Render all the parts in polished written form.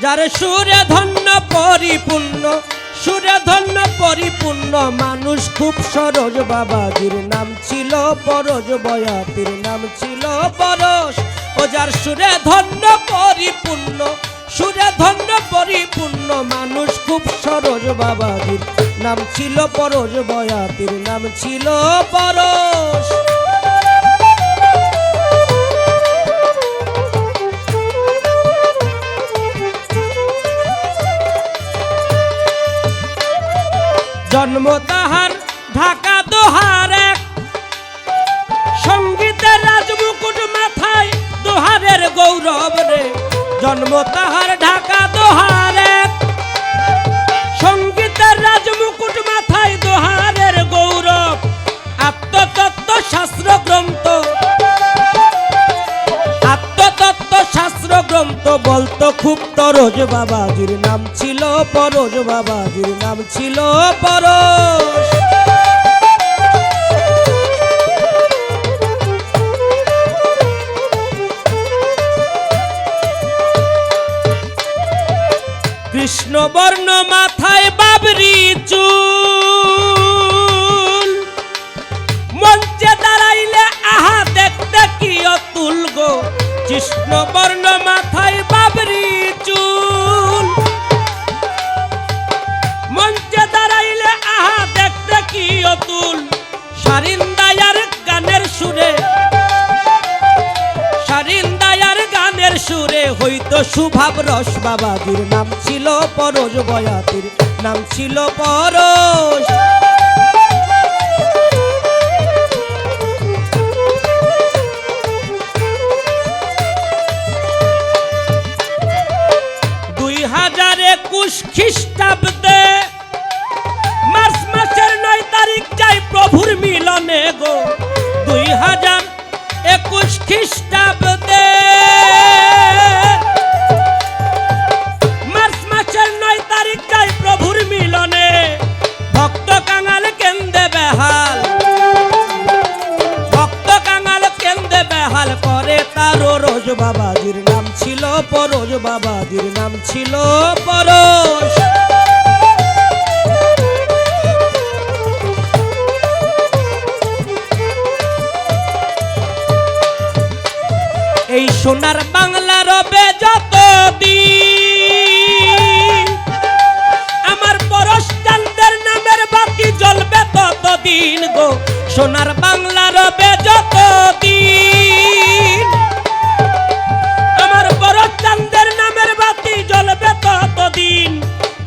যার সুরে ধন্য পরিপূর্ণ, সুরে ধন্য পরিপূর্ণ মানুষ খুব সরজ। বাবাজির নাম ছিল পরশ, বয়াতির নাম ছিল পরশ। ও যার সুরে ধন্য পরিপূর্ণ, সুরে ধন্য পরিপূর্ণ মানুষ খুব সরজ। বাবাজির নাম ছিল পরশ, বয়াতির নাম ছিল পরশ। জন্ম তাহার ঢাকা দোহার এক, সঙ্গীতের রাজমুকুট মাথায় দোহারের গৌরব রে। জন্ম তাহার ঢাকা দোহার এক, সঙ্গীতের রাজমুকুট মাথায় দোহারের গৌরব। আত্মতত্ত্ব শাস্ত্র গ্রন্থ, আত্মতত্ত্ব শাস্ত্র গ্রন্থ বলতো খুব তরজ। বাবাজির নাম ছিল পরশ, বাবাজির নাম ছিল পরশ। কৃষ্ণবর্ণ মাথায় বাবরি চুল, মঞ্চে দাঁড়াইলে আহা দেখতে কি অতুল গো। কৃষ্ণবর্ণ মাথায় বাবরি চুল, মঞ্চে দাঁড়াইলে আহা দেখতে কি অতুল। সারিন্দায়ার গানের সুরে, সারিন্দায়ার গানের সুরে হইতো সুভাব রস। বাবাজির নাম ছিল পরশ, বয়াতির নাম ছিল পরশ। খ্রিস্টাব্দে মার্চ মাসের 9 তারিখ যাই প্রভুর মিলনে গো। 2021 খ্রিস্টাব্দে মার্চ মাসের 9 তারিখ যাই প্রভুর মিলনে। ভক্ত কাঙাল কেন্দে বেহাল, ভক্ত কাঙাল কেন্দে বেহাল করে তারও রোজ। বাবাজির নাম ছিল পরশ, বাবাজির নাম ছিল পরশ। এই সোনার বাংলা রবে যতদিন, আমার পরশ চাঁদের নামের বাতি জ্বলবে ততদিন গো। সোনার বাংলা রবে যতদিন, আমার পরশ চাঁদের নামের বাতি জ্বলবে ততদিন।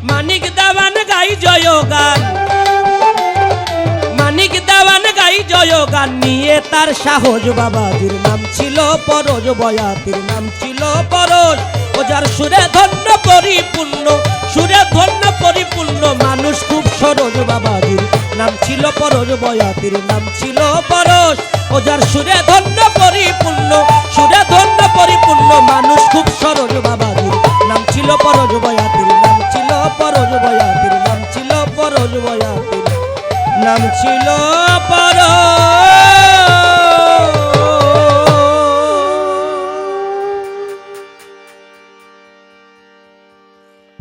মানিক দেওয়ান গাই জয়গান, মানিক দেওয়ান গাই জয়গান নিয়ে তার সাহস। বাবাজির নাম ছিল পরশ, বয়াতির নাম ছিল পরশ। ও যার সুরে ধন্য পরিপূর্ণ, সুরে ধন্য পরিপূর্ণ মানুষ খুব সরজ। বাবাজির নাম ছিল পরশ, বয়াতির নাম ছিল পরশ। ও যার সুরে ধন্য পরিপূর্ণ, সুরে ধন্য পরিপূর্ণ মানুষ খুব সরজ। বাবাজির নাম ছিল পরশ, বয়াতির নাম ছিল পরশ, বয়াতির নাম ছিল পরশ, বয়াতির নাম ছিল পরশ।